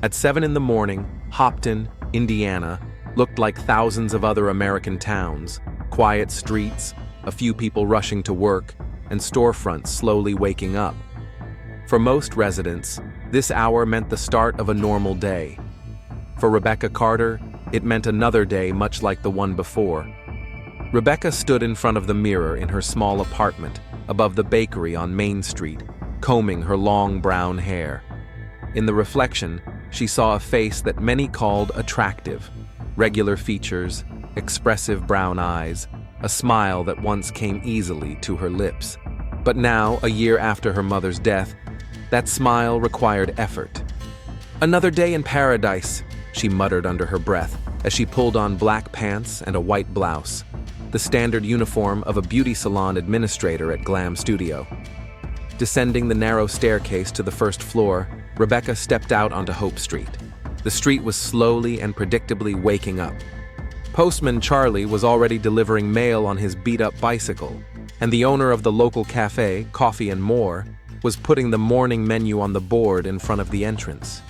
At 7 in the morning, Hopton, Indiana, looked like thousands of other American towns. Quiet streets, a few people rushing to work, and storefronts slowly waking up. For most residents, this hour meant the start of a normal day. For Rebecca Carter, it meant another day much like the one before. Rebecca stood in front of the mirror in her small apartment above the bakery on Main Street, combing her long brown hair. In the reflection, she saw a face that many called attractive. Regular features, expressive brown eyes, a smile that once came easily to her lips. But now, a year after her mother's death, that smile required effort. "Another day in paradise," she muttered under her breath as she pulled on black pants and a white blouse, the standard uniform of a beauty salon administrator at Glam Studio. Descending the narrow staircase to the first floor, Rebecca stepped out onto Hope Street. The street was slowly and predictably waking up. Postman Charlie was already delivering mail on his beat-up bicycle, and the owner of the local cafe, Coffee and More, was putting the morning menu on the board in front of the entrance.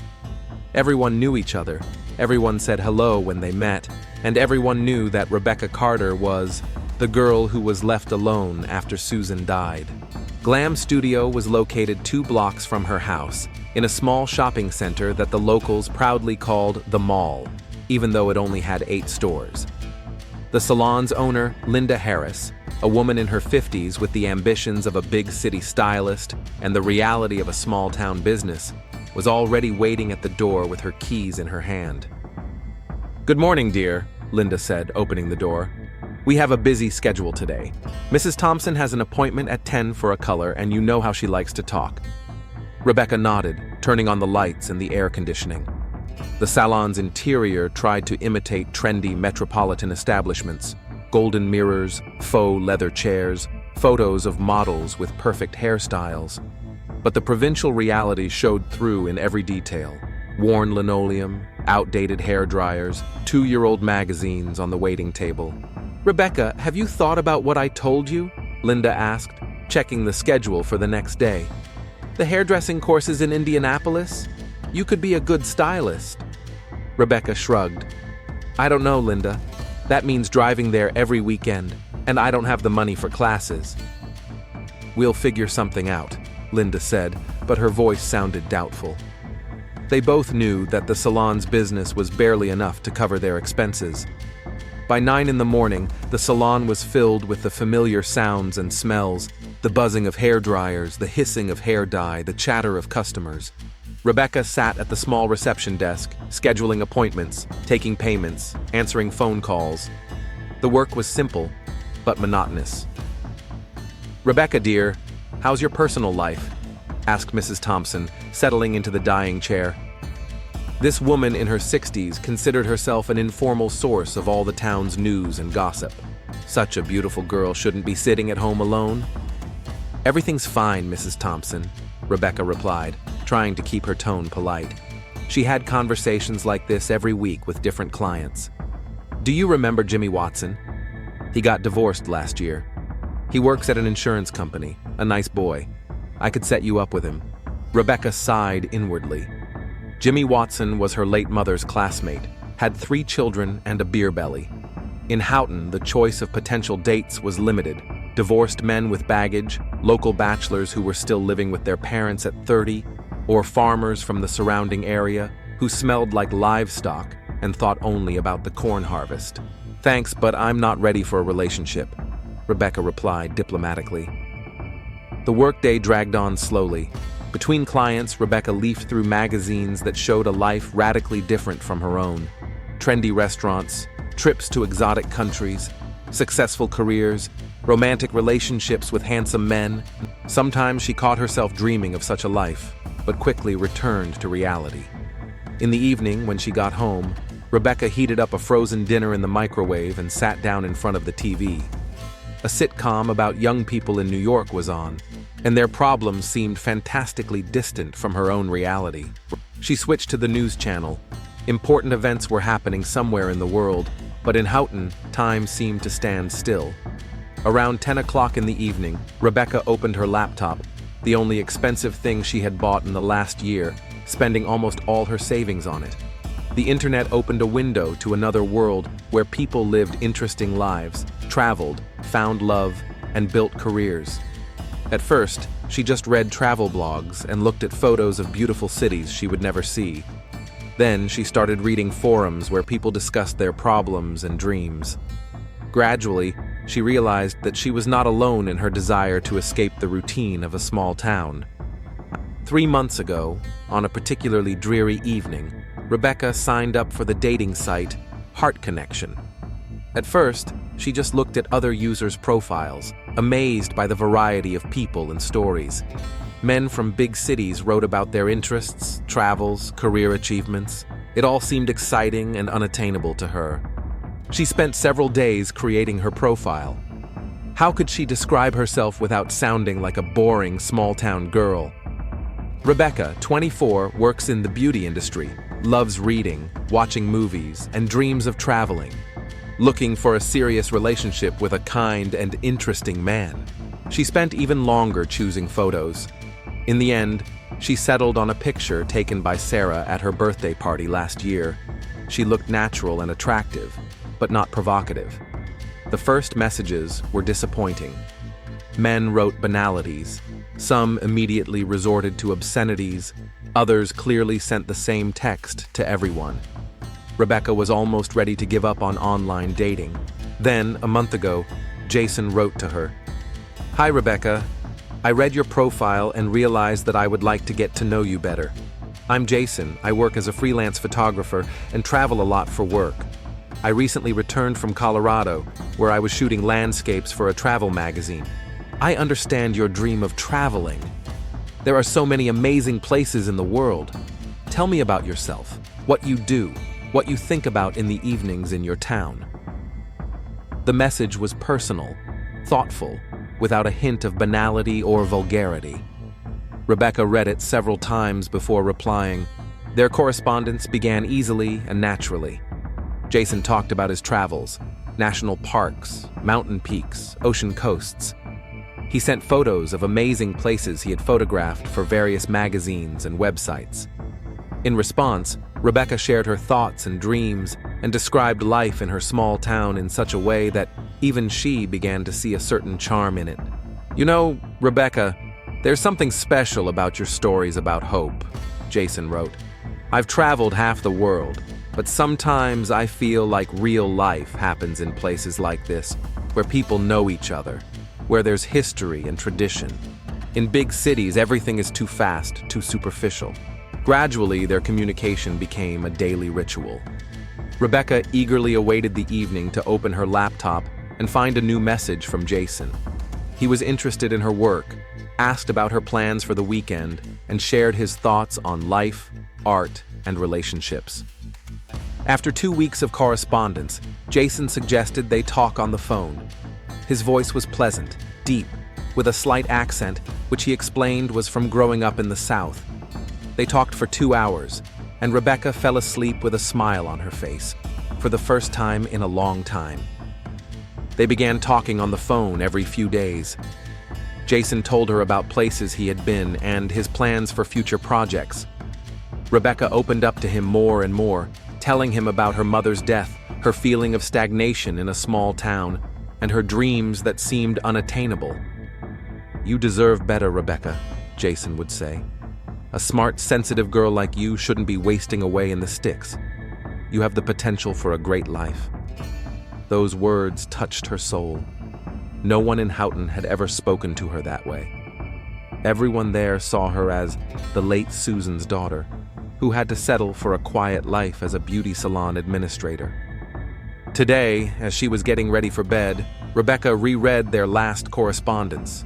Everyone knew each other, everyone said hello when they met, and everyone knew that Rebecca Carter was the girl who was left alone after Susan died. Glam Studio was located 2 blocks from her house, in a small shopping center that the locals proudly called the Mall, even though it only had 8 stores. The salon's owner, Linda Harris, a woman in her 50s with the ambitions of a big city stylist and the reality of a small-town business, was already waiting at the door with her keys in her hand. "Good morning, dear," Linda said, opening the door. "We have a busy schedule today. Mrs. Thompson has an appointment at 10 for a color, and you know how she likes to talk." Rebecca nodded, turning on the lights and the air conditioning. The salon's interior tried to imitate trendy metropolitan establishments: golden mirrors, faux leather chairs, photos of models with perfect hairstyles. But the provincial reality showed through in every detail: worn linoleum, outdated hair dryers, 2-year-old magazines on the waiting table. "Rebecca, have you thought about what I told you?" Linda asked, checking the schedule for the next day. "The hairdressing courses in Indianapolis? You could be a good stylist." Rebecca shrugged. "I don't know, Linda. That means driving there every weekend, and I don't have the money for classes." "We'll figure something out," Linda said, but her voice sounded doubtful. They both knew that the salon's business was barely enough to cover their expenses. By 9 in the morning, the salon was filled with the familiar sounds and smells: the buzzing of hair dryers, the hissing of hair dye, the chatter of customers. Rebecca sat at the small reception desk, scheduling appointments, taking payments, answering phone calls. The work was simple, but monotonous. "Rebecca, dear, how's your personal life?" asked Mrs. Thompson, settling into the dining chair. This woman in her 60s considered herself an informal source of all the town's news and gossip. Such a beautiful girl shouldn't be sitting at home alone. "Everything's fine, Mrs. Thompson," Rebecca replied, trying to keep her tone polite. She had conversations like this every week with different clients. "Do you remember Jimmy Watson? He got divorced last year. He works at an insurance company, a nice boy. I could set you up with him." Rebecca sighed inwardly. Jimmy Watson was her late mother's classmate, had 3 children and a beer belly. In Houghton, the choice of potential dates was limited: divorced men with baggage, local bachelors who were still living with their parents at 30, or farmers from the surrounding area who smelled like livestock and thought only about the corn harvest. "Thanks, but I'm not ready for a relationship," Rebecca replied diplomatically. The workday dragged on slowly. Between clients, Rebecca leafed through magazines that showed a life radically different from her own. Trendy restaurants, trips to exotic countries, successful careers, romantic relationships with handsome men. Sometimes she caught herself dreaming of such a life, but quickly returned to reality. In the evening, when she got home, Rebecca heated up a frozen dinner in the microwave and sat down in front of the TV. A sitcom about young people in New York was on, and their problems seemed fantastically distant from her own reality. She switched to the news channel. Important events were happening somewhere in the world, but in Houghton, time seemed to stand still. Around 10 o'clock in the evening, Rebecca opened her laptop, the only expensive thing she had bought in the last year, spending almost all her savings on it. The internet opened a window to another world where people lived interesting lives, traveled, found love, and built careers. At first, she just read travel blogs and looked at photos of beautiful cities she would never see. Then she started reading forums where people discussed their problems and dreams. Gradually, she realized that she was not alone in her desire to escape the routine of a small town. 3 months ago, on a particularly dreary evening, Rebecca signed up for the dating site Heart Connection. At first, she just looked at other users' profiles, amazed by the variety of people and stories. Men from big cities wrote about their interests, travels, career achievements. It all seemed exciting and unattainable to her. She spent several days creating her profile. How could she describe herself without sounding like a boring small-town girl? Rebecca, 24, works in the beauty industry, loves reading, watching movies, and dreams of traveling. Looking for a serious relationship with a kind and interesting man. She spent even longer choosing photos. In the end, she settled on a picture taken by Sarah at her birthday party last year. She looked natural and attractive, but not provocative. The first messages were disappointing. Men wrote banalities. Some immediately resorted to obscenities. Others clearly sent the same text to everyone. Rebecca was almost ready to give up on online dating. Then, a month ago, Jason wrote to her. "Hi, Rebecca. I read your profile and realized that I would like to get to know you better. I'm Jason. I work as a freelance photographer and travel a lot for work. I recently returned from Colorado, where I was shooting landscapes for a travel magazine. I understand your dream of traveling. There are so many amazing places in the world. Tell me about yourself, what you do, what you think about in the evenings in your town." The message was personal, thoughtful, without a hint of banality or vulgarity. Rebecca read it several times before replying. Their correspondence began easily and naturally. Jason talked about his travels, national parks, mountain peaks, ocean coasts. He sent photos of amazing places he had photographed for various magazines and websites. In response, Rebecca shared her thoughts and dreams and described life in her small town in such a way that even she began to see a certain charm in it. "You know, Rebecca, there's something special about your stories about hope," Jason wrote. "I've traveled half the world, but sometimes I feel like real life happens in places like this, where people know each other, where there's history and tradition. In big cities, everything is too fast, too superficial." Gradually, their communication became a daily ritual. Rebecca eagerly awaited the evening to open her laptop and find a new message from Jason. He was interested in her work, asked about her plans for the weekend, and shared his thoughts on life, art, and relationships. After 2 weeks of correspondence, Jason suggested they talk on the phone. His voice was pleasant, deep, with a slight accent, which he explained was from growing up in the South. They talked for 2 hours, and Rebecca fell asleep with a smile on her face, for the first time in a long time. They began talking on the phone every few days. Jason told her about places he had been and his plans for future projects. Rebecca opened up to him more and more, telling him about her mother's death, her feeling of stagnation in a small town, and her dreams that seemed unattainable. "You deserve better, Rebecca," Jason would say. "A smart, sensitive girl like you shouldn't be wasting away in the sticks. You have the potential for a great life." Those words touched her soul. No one in Hopton had ever spoken to her that way. Everyone there saw her as the late Susan's daughter, who had to settle for a quiet life as a beauty salon administrator. Today, as she was getting ready for bed, Rebecca reread their last correspondence.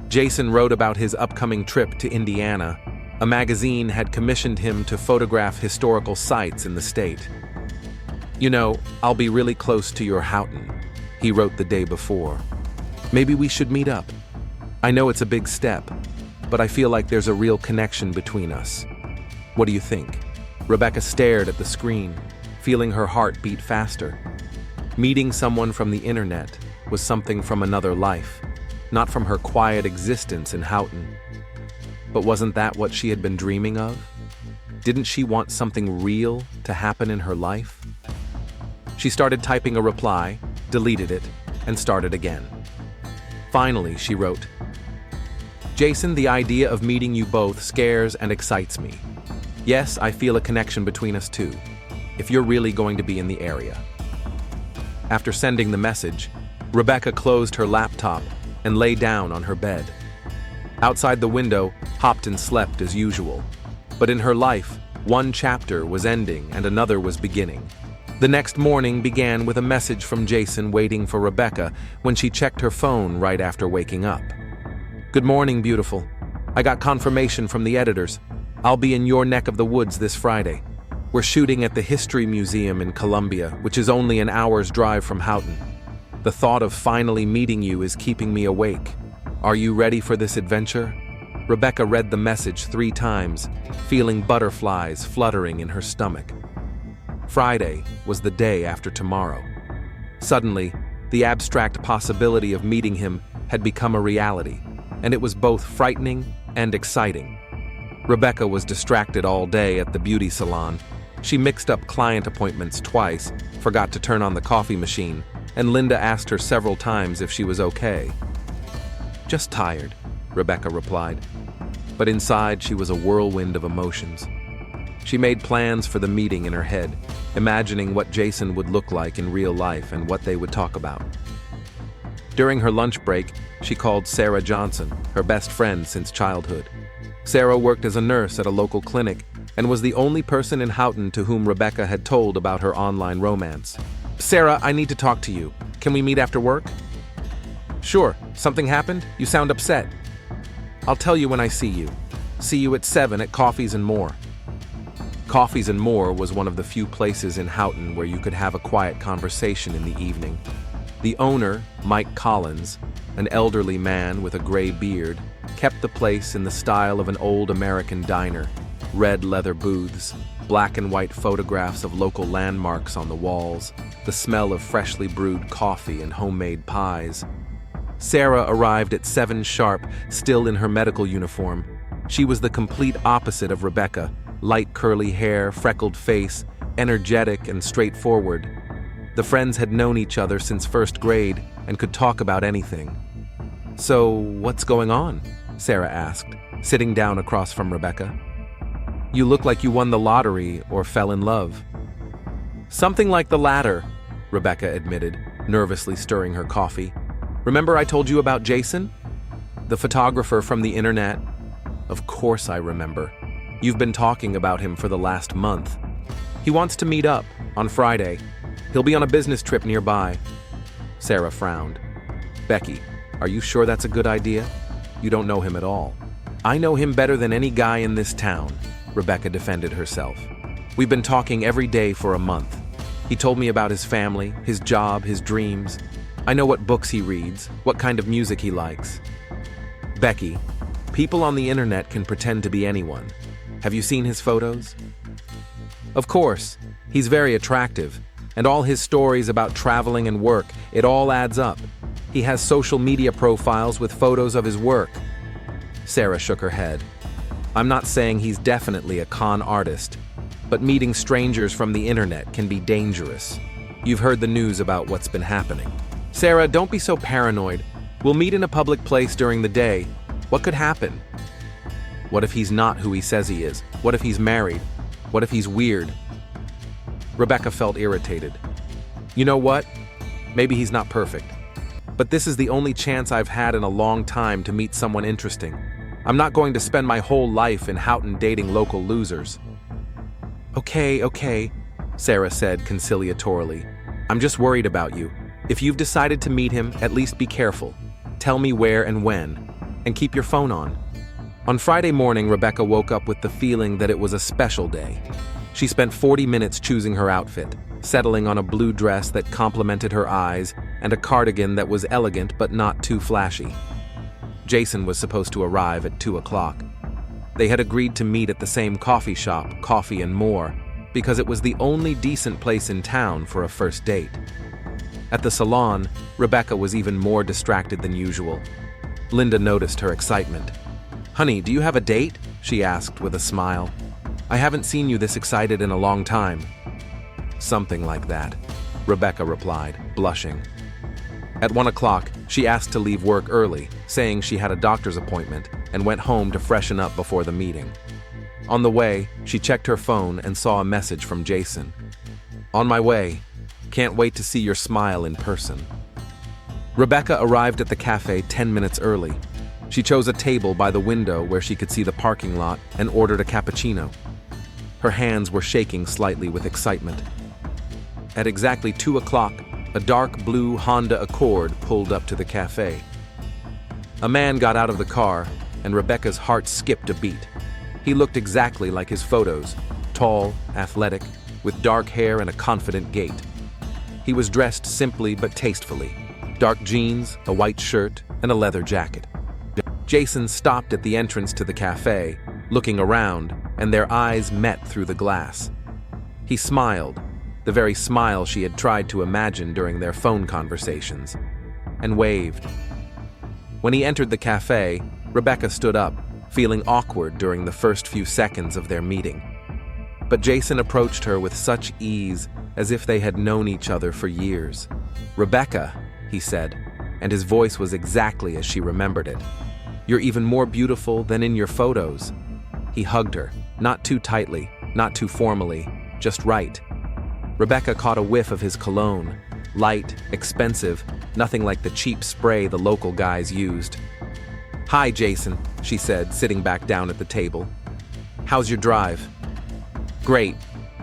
Jason wrote about his upcoming trip to Indiana. A magazine had commissioned him to photograph historical sites in the state. "You know, I'll be really close to your Houghton," he wrote the day before. "Maybe we should meet up. I know it's a big step, but I feel like there's a real connection between us. What do you think?" Rebecca stared at the screen, feeling her heart beat faster. Meeting someone from the internet was something from another life, not from her quiet existence in Houghton. But wasn't that what she had been dreaming of? Didn't she want something real to happen in her life? She started typing a reply, deleted it, and started again. Finally, she wrote, "Jason, the idea of meeting you both scares and excites me. Yes, I feel a connection between us too, if you're really going to be in the area." After sending the message, Rebecca closed her laptop and lay down on her bed. Outside the window, Hopton slept as usual. But in her life, one chapter was ending and another was beginning. The next morning began with a message from Jason waiting for Rebecca when she checked her phone right after waking up. "Good morning, beautiful. I got confirmation from the editors. I'll be in your neck of the woods this Friday. We're shooting at the History Museum in Columbia, which is only an hour's drive from Houghton. The thought of finally meeting you is keeping me awake. Are you ready for this adventure?" Rebecca read the message 3 times, feeling butterflies fluttering in her stomach. Friday was the day after tomorrow. Suddenly, the abstract possibility of meeting him had become a reality, and it was both frightening and exciting. Rebecca was distracted all day at the beauty salon. She mixed up client appointments twice, forgot to turn on the coffee machine, and Linda asked her several times if she was okay. "Just tired," Rebecca replied. But inside, she was a whirlwind of emotions. She made plans for the meeting in her head, imagining what Jason would look like in real life and what they would talk about. During her lunch break, she called Sarah Johnson, her best friend since childhood. Sarah worked as a nurse at a local clinic and was the only person in Houghton to whom Rebecca had told about her online romance. "Sarah, I need to talk to you. Can we meet after work?" "Sure. Something happened? You sound upset." "I'll tell you when I see you. See you at 7 at Coffees and More." Coffees and More was one of the few places in Houghton where you could have a quiet conversation in the evening. The owner, Mike Collins, an elderly man with a gray beard, kept the place in the style of an old American diner. Red leather booths, black and white photographs of local landmarks on the walls, the smell of freshly brewed coffee and homemade pies. Sarah arrived at 7 sharp, still in her medical uniform. She was the complete opposite of Rebecca, light curly hair, freckled face, energetic and straightforward. The friends had known each other since 1st grade and could talk about anything. "So, what's going on?" Sarah asked, sitting down across from Rebecca. "You look like you won the lottery or fell in love." "Something like the latter," Rebecca admitted, nervously stirring her coffee. "Remember I told you about Jason? The photographer from the internet?" "Of course I remember. You've been talking about him for the last month. He wants to meet up on Friday. He'll be on a business trip nearby." Sarah frowned. "Becky, are you sure that's a good idea? You don't know him at all." "I know him better than any guy in this town," Rebecca defended herself. "We've been talking every day for a month. He told me about his family, his job, his dreams. I know what books he reads, what kind of music he likes." "Becky, people on the internet can pretend to be anyone. Have you seen his photos?" "Of course. He's very attractive. And all his stories about traveling and work, it all adds up. He has social media profiles with photos of his work." Sarah shook her head. "I'm not saying he's definitely a con artist, but meeting strangers from the internet can be dangerous. You've heard the news about what's been happening." "Sarah, don't be so paranoid. We'll meet in a public place during the day. What could happen? What if he's not who he says he is? What if he's married? What if he's weird?" Rebecca felt irritated. "You know what? Maybe he's not perfect. But this is the only chance I've had in a long time to meet someone interesting. I'm not going to spend my whole life in Houghton dating local losers." Okay, Sarah said conciliatorily. "I'm just worried about you. If you've decided to meet him, at least be careful. Tell me where and when, and keep your phone on." On Friday morning, Rebecca woke up with the feeling that it was a special day. She spent 40 minutes choosing her outfit, settling on a blue dress that complemented her eyes and a cardigan that was elegant but not too flashy. Jason was supposed to arrive at 2 o'clock. They had agreed to meet at the same coffee shop, Coffee and More, because it was the only decent place in town for a first date. At the salon, Rebecca was even more distracted than usual. Linda noticed her excitement. "Honey, do you have a date?" she asked with a smile. I haven't seen you this excited in a long time." "Something like that," Rebecca replied, blushing. At 1 o'clock, she asked to leave work early, saying she had a doctor's appointment, and went home to freshen up before the meeting. On the way, she checked her phone and saw a message from Jason. "On my way. Can't wait to see your smile in person." Rebecca arrived at the cafe 10 minutes early. She chose a table by the window where she could see the parking lot and ordered a cappuccino. Her hands were shaking slightly with excitement. At exactly 2 o'clock, a dark blue Honda Accord pulled up to the cafe. A man got out of the car, and Rebecca's heart skipped a beat. He looked exactly like his photos, tall, athletic, with dark hair and a confident gait. He was dressed simply but tastefully. Dark jeans, a white shirt, and a leather jacket. Jason stopped at the entrance to the cafe, looking around, and their eyes met through the glass. He smiled, the very smile she had tried to imagine during their phone conversations, and waved. When he entered the cafe, Rebecca stood up, feeling awkward during the first few seconds of their meeting. But Jason approached her with such ease, as if they had known each other for years. "Rebecca," he said, and his voice was exactly as she remembered it. "You're even more beautiful than in your photos." He hugged her, not too tightly, not too formally, just right. Rebecca caught a whiff of his cologne, light, expensive, nothing like the cheap spray the local guys used. "Hi, Jason," she said, sitting back down at the table. "How's your drive?" "Great.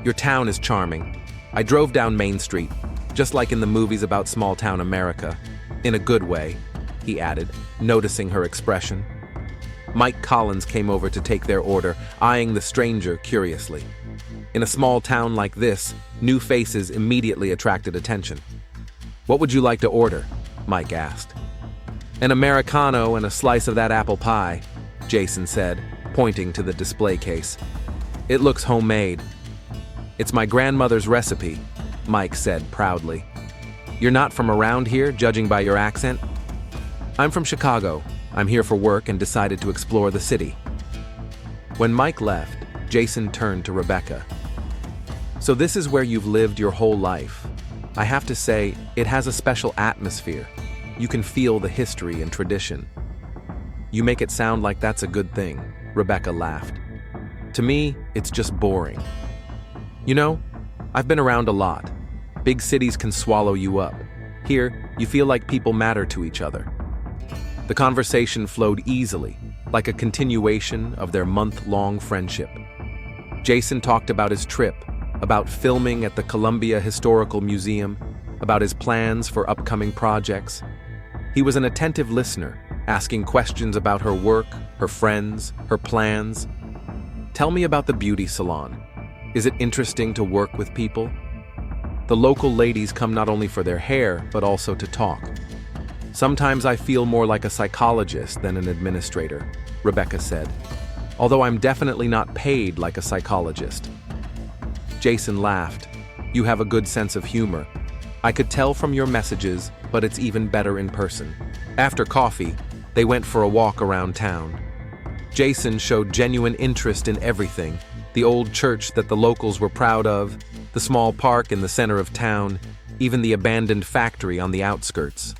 Your town is charming. I drove down Main Street, just like in the movies about small-town America. In a good way," he added, noticing her expression. Mike Collins came over to take their order, eyeing the stranger curiously. In a small town like this, new faces immediately attracted attention. "What would you like to order?" Mike asked. "An Americano and a slice of that apple pie," Jason said, pointing to the display case. "It looks homemade." "It's my grandmother's recipe," Mike said proudly. "You're not from around here, judging by your accent?" "I'm from Chicago. I'm here for work and decided to explore the city." When Mike left, Jason turned to Rebecca. "So this is where you've lived your whole life. I have to say, it has a special atmosphere. You can feel the history and tradition." "You make it sound like that's a good thing," Rebecca laughed. "To me, it's just boring. You know, I've been around a lot. Big cities can swallow you up. Here, you feel like people matter to each other." The conversation flowed easily, like a continuation of their month-long friendship. Jason talked about his trip, about filming at the Columbia Historical Museum, about his plans for upcoming projects. He was an attentive listener, asking questions about her work, her friends, her plans. "Tell me about the beauty salon. Is it interesting to work with people?" "The local ladies come not only for their hair, but also to talk. Sometimes I feel more like a psychologist than an administrator," Rebecca said. "Although I'm definitely not paid like a psychologist." Jason laughed. "You have a good sense of humor. I could tell from your messages, but it's even better in person." After coffee, they went for a walk around town. Jason showed genuine interest in everything: the old church that the locals were proud of, the small park in the center of town, even the abandoned factory on the outskirts.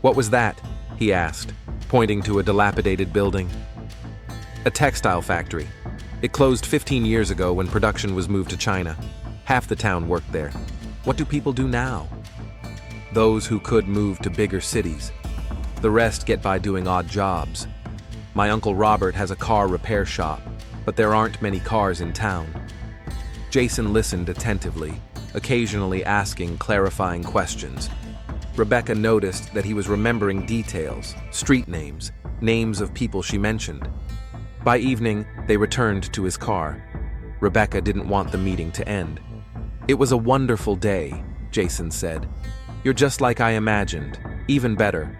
"What was that?" he asked, pointing to a dilapidated building. "A textile factory. It closed 15 years ago when production was moved to China. Half the town worked there. What do people do now?" "Those who could move to bigger cities. The rest get by doing odd jobs. My Uncle Robert has a car repair shop, but there aren't many cars in town." Jason listened attentively, occasionally asking clarifying questions. Rebecca noticed that he was remembering details, street names, names of people she mentioned. By evening, they returned to his car. Rebecca didn't want the meeting to end. "It was a wonderful day," Jason said. "You're just like I imagined, even better."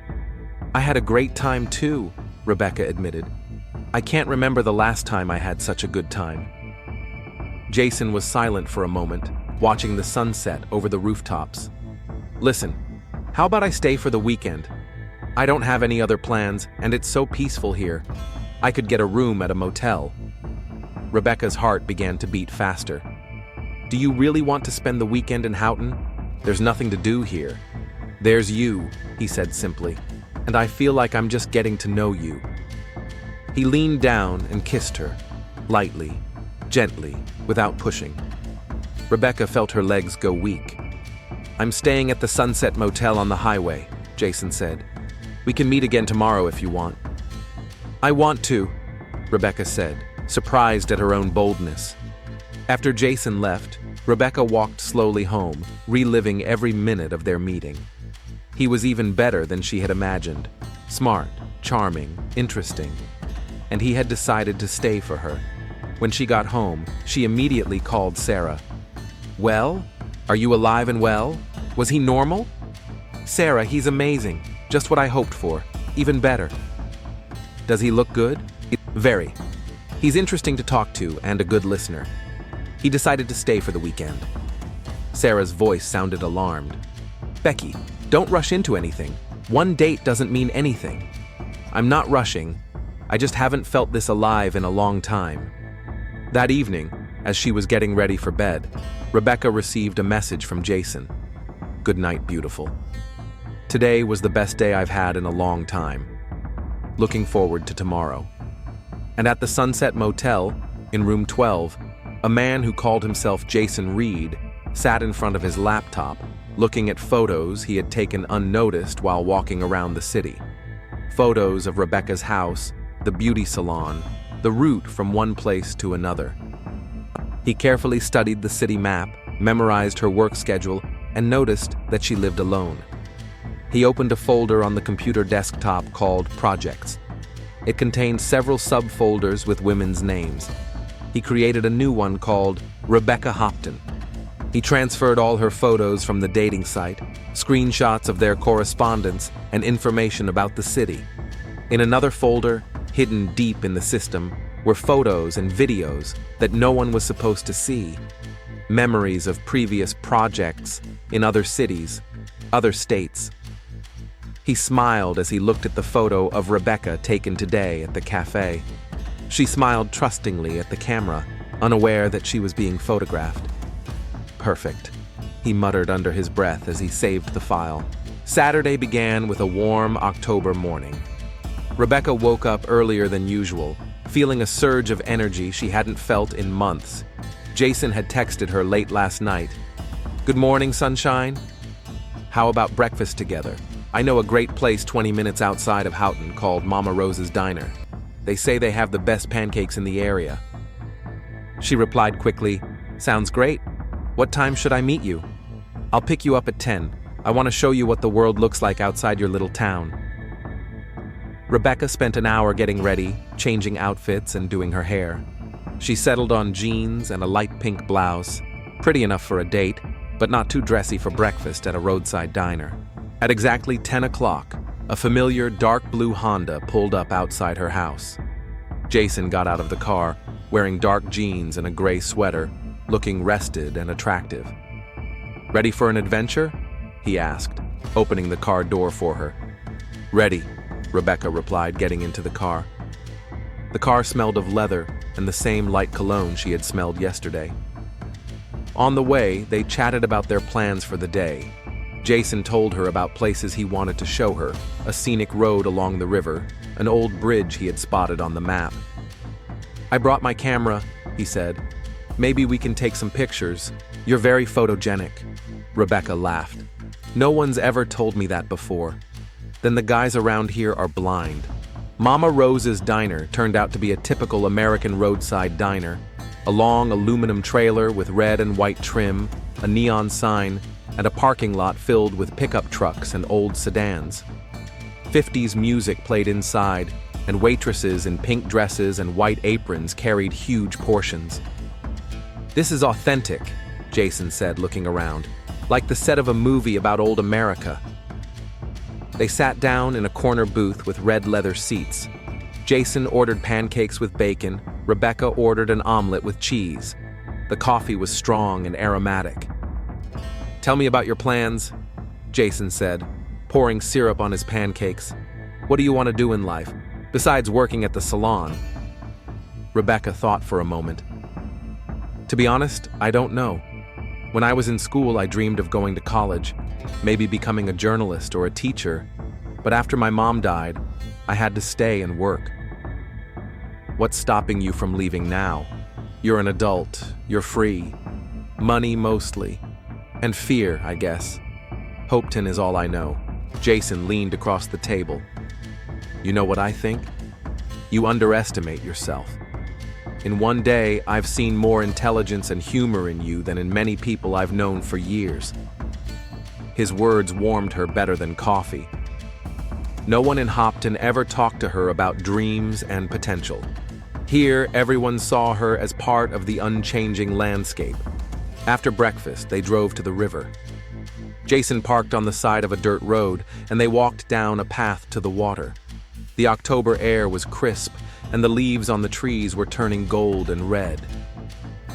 "I had a great time too," Rebecca admitted. "I can't remember the last time I had such a good time." Jason was silent for a moment, watching the sunset over the rooftops. "Listen, how about I stay for the weekend? I don't have any other plans, and it's so peaceful here. I could get a room at a motel." Rebecca's heart began to beat faster. Do you really want to spend the weekend in Houghton? There's nothing to do here. There's you, he said simply, and I feel like I'm just getting to know you. He leaned down and kissed her, lightly, gently, without pushing. Rebecca felt her legs go weak. I'm staying at the Sunset Motel on the highway, Jason said. We can meet again tomorrow if you want. I want to, Rebecca said, surprised at her own boldness. After Jason left, Rebecca walked slowly home, reliving every minute of their meeting. He was even better than she had imagined. Smart, charming, interesting. And he had decided to stay for her. When she got home, she immediately called Sarah. Well? Are you alive and well? Was he normal? Sarah, he's amazing. Just what I hoped for. Even better. Does he look good? Very. He's interesting to talk to and a good listener. He decided to stay for the weekend. Sarah's voice sounded alarmed. Becky, don't rush into anything. One date doesn't mean anything. I'm not rushing. I just haven't felt this alive in a long time. That evening, as she was getting ready for bed, Rebecca received a message from Jason. Good night, beautiful. Today was the best day I've had in a long time. Looking forward to tomorrow. And at the Sunset Motel, in room 12, a man who called himself Jason Reed sat in front of his laptop, looking at photos he had taken unnoticed while walking around the city. Photos of Rebecca's house, the beauty salon, the route from one place to another. He carefully studied the city map, memorized her work schedule, and noticed that she lived alone. He opened a folder on the computer desktop called Projects. It contained several subfolders with women's names. He created a new one called Rebecca Hopton. He transferred all her photos from the dating site, screenshots of their correspondence, and information about the city. In another folder, hidden deep in the system, were photos and videos that no one was supposed to see. Memories of previous projects in other cities, other states. He smiled as he looked at the photo of Rebecca taken today at the cafe. She smiled trustingly at the camera, unaware that she was being photographed. Perfect, he muttered under his breath as he saved the file. Saturday began with a warm October morning. Rebecca woke up earlier than usual, feeling a surge of energy she hadn't felt in months. Jason had texted her late last night. Good morning, sunshine. How about breakfast together? I know a great place 20 minutes outside of Houghton called Mama Rose's Diner. They say they have the best pancakes in the area. She replied quickly, Sounds great. What time should I meet you? I'll pick you up at 10. I want to show you what the world looks like outside your little town. Rebecca spent an hour getting ready, changing outfits and doing her hair. She settled on jeans and a light pink blouse, pretty enough for a date, but not too dressy for breakfast at a roadside diner. At exactly 10 o'clock, a familiar dark blue Honda pulled up outside her house. Jason got out of the car, wearing dark jeans and a gray sweater, looking rested and attractive. Ready for an adventure? He asked, opening the car door for her. Ready, Rebecca replied, getting into the car. The car smelled of leather and the same light cologne she had smelled yesterday. On the way, they chatted about their plans for the day. Jason told her about places he wanted to show her, a scenic road along the river, an old bridge he had spotted on the map. I brought my camera, he said. Maybe we can take some pictures. You're very photogenic. Rebecca laughed. No one's ever told me that before. Then the guys around here are blind. Mama Rose's Diner turned out to be a typical American roadside diner. A long aluminum trailer with red and white trim, a neon sign, and a parking lot filled with pickup trucks and old sedans. 50s music played inside, and waitresses in pink dresses and white aprons carried huge portions. This is authentic, Jason said, looking around, like the set of a movie about old America. They sat down in a corner booth with red leather seats. Jason ordered pancakes with bacon, Rebecca ordered an omelet with cheese. The coffee was strong and aromatic. Tell me about your plans, Jason said, pouring syrup on his pancakes. What do you want to do in life, besides working at the salon? Rebecca thought for a moment. To be honest, I don't know. When I was in school, I dreamed of going to college, maybe becoming a journalist or a teacher, but after my mom died, I had to stay and work. What's stopping you from leaving now? You're an adult, you're free. Money mostly. And fear, I guess. Hopton is all I know. Jason leaned across the table. You know what I think? You underestimate yourself. In one day, I've seen more intelligence and humor in you than in many people I've known for years. His words warmed her better than coffee. No one in Hopton ever talked to her about dreams and potential. Here, everyone saw her as part of the unchanging landscape. After breakfast, they drove to the river. Jason parked on the side of a dirt road, and they walked down a path to the water. The October air was crisp, and the leaves on the trees were turning gold and red.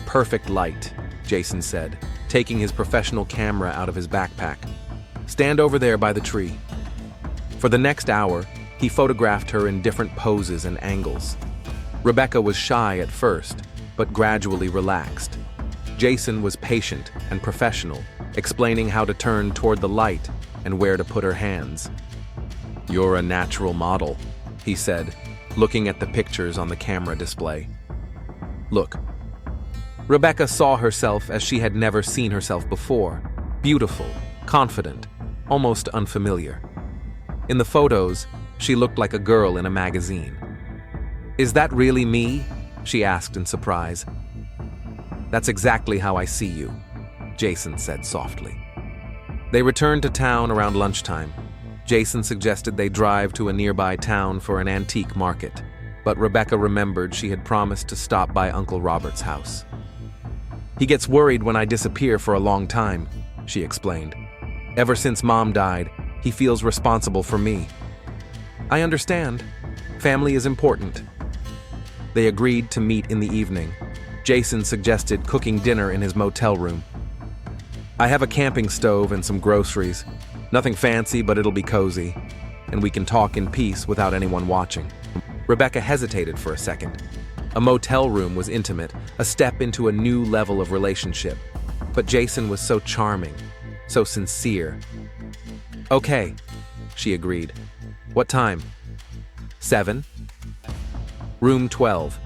Perfect light, Jason said, taking his professional camera out of his backpack. Stand over there by the tree. For the next hour, he photographed her in different poses and angles. Rebecca was shy at first, but gradually relaxed. Jason was patient and professional, explaining how to turn toward the light and where to put her hands. You're a natural model, he said, looking at the pictures on the camera display. Look. Rebecca saw herself as she had never seen herself before, beautiful, confident, almost unfamiliar. In the photos, she looked like a girl in a magazine. Is that really me? She asked in surprise. That's exactly how I see you, Jason said softly. They returned to town around lunchtime. Jason suggested they drive to a nearby town for an antique market, but Rebecca remembered she had promised to stop by Uncle Robert's house. He gets worried when I disappear for a long time, she explained. Ever since Mom died, he feels responsible for me. I understand. Family is important. They agreed to meet in the evening. Jason suggested cooking dinner in his motel room. I have a camping stove and some groceries. Nothing fancy, but it'll be cozy, and we can talk in peace without anyone watching. Rebecca hesitated for a second. A motel room was intimate, a step into a new level of relationship. But Jason was so charming, so sincere. Okay, she agreed. What time? 7? Room 12.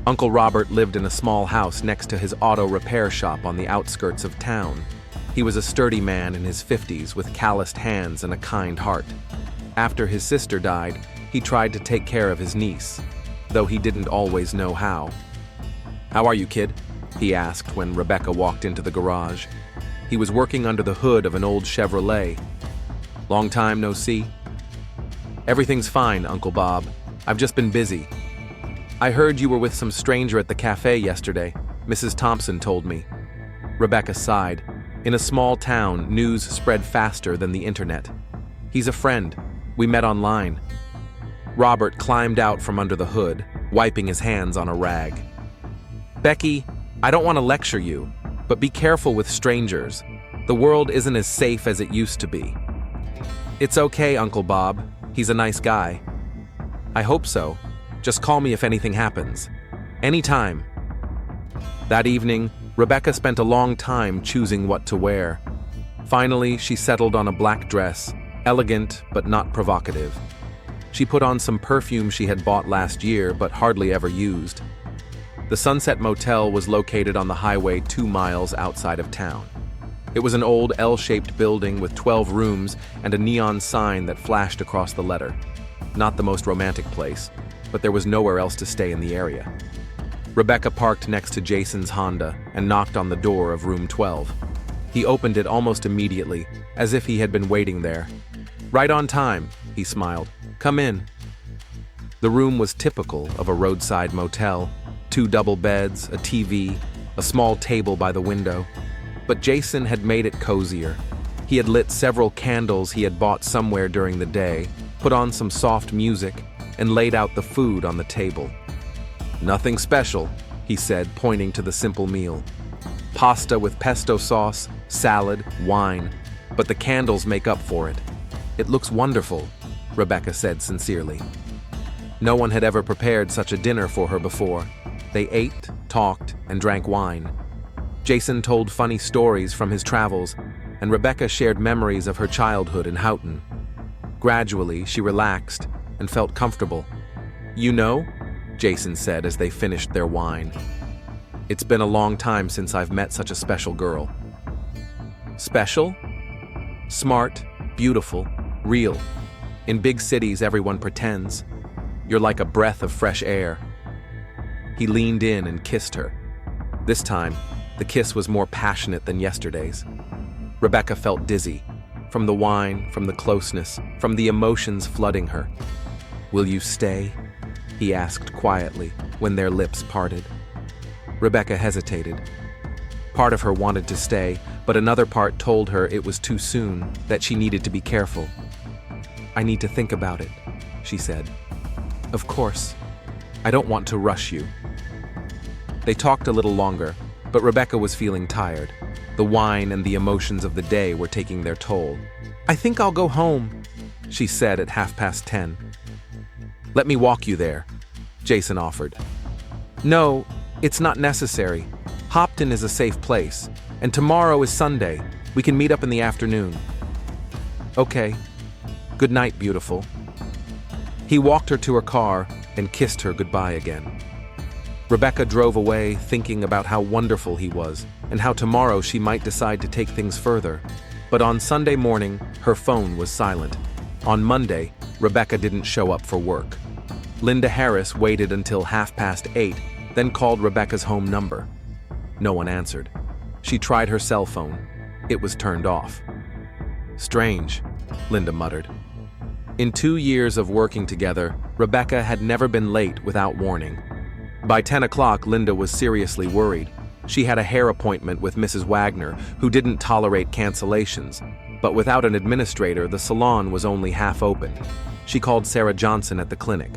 Uncle Robert lived in a small house next to his auto repair shop on the outskirts of town. He was a sturdy man in his 50s with calloused hands and a kind heart. After his sister died, he tried to take care of his niece, though he didn't always know how. How are you, kid? He asked when Rebecca walked into the garage. He was working under the hood of an old Chevrolet. Long time no see? Everything's fine, Uncle Bob. I've just been busy. I heard you were with some stranger at the cafe yesterday, Mrs. Thompson told me. Rebecca sighed. In a small town, news spread faster than the internet. He's a friend. We met online. Robert climbed out from under the hood, wiping his hands on a rag. Becky, I don't want to lecture you, but be careful with strangers. The world isn't as safe as it used to be. It's okay, Uncle Bob. He's a nice guy. I hope so. Just call me if anything happens. Anytime. That evening, Rebecca spent a long time choosing what to wear. Finally, she settled on a black dress, elegant but not provocative. She put on some perfume she had bought last year but hardly ever used. The Sunset Motel was located on the highway 2 miles outside of town. It was an old L-shaped building with 12 rooms and a neon sign that flashed across the letter. Not the most romantic place, but there was nowhere else to stay in the area. Rebecca parked next to Jason's Honda and knocked on the door of room 12. He opened it almost immediately, as if he had been waiting there. Right on time, he smiled. Come in. The room was typical of a roadside motel. 2 double beds, a TV, a small table by the window. But Jason had made it cozier. He had lit several candles he had bought somewhere during the day, put on some soft music, and laid out the food on the table. Nothing special, he said, pointing to the simple meal. Pasta with pesto sauce, salad, wine, but the candles make up for it. It looks wonderful, Rebecca said sincerely. No one had ever prepared such a dinner for her before. They ate, talked, and drank wine. Jason told funny stories from his travels, and Rebecca shared memories of her childhood in Hopton. Gradually, she relaxed and felt comfortable. "You know," Jason said as they finished their wine, "it's been a long time since I've met such a special girl." Special? Smart, beautiful, real. In big cities, everyone pretends. You're like a breath of fresh air. He leaned in and kissed her. This time, the kiss was more passionate than yesterday's. Rebecca felt dizzy, from the wine, from the closeness, from the emotions flooding her. "Will you stay?" he asked quietly when their lips parted. Rebecca hesitated. Part of her wanted to stay, but another part told her it was too soon, that she needed to be careful. "I need to think about it," she said. "Of course. I don't want to rush you." They talked a little longer, but Rebecca was feeling tired. The wine and the emotions of the day were taking their toll. "I think I'll go home," she said at 10:30. "Let me walk you there," Jason offered. "No, it's not necessary. Hopton is a safe place, and tomorrow is Sunday. We can meet up in the afternoon." "Okay. Good night, beautiful." He walked her to her car and kissed her goodbye again. Rebecca drove away thinking about how wonderful he was and how tomorrow she might decide to take things further. But on Sunday morning, her phone was silent. On Monday, Rebecca didn't show up for work. Linda Harris waited until 8:30, then called Rebecca's home number. No one answered. She tried her cell phone. It was turned off. "Strange," Linda muttered. In 2 years of working together, Rebecca had never been late without warning. By 10 o'clock, Linda was seriously worried. She had a hair appointment with Mrs. Wagner, who didn't tolerate cancellations. But without an administrator, the salon was only half open. She called Sarah Johnson at the clinic.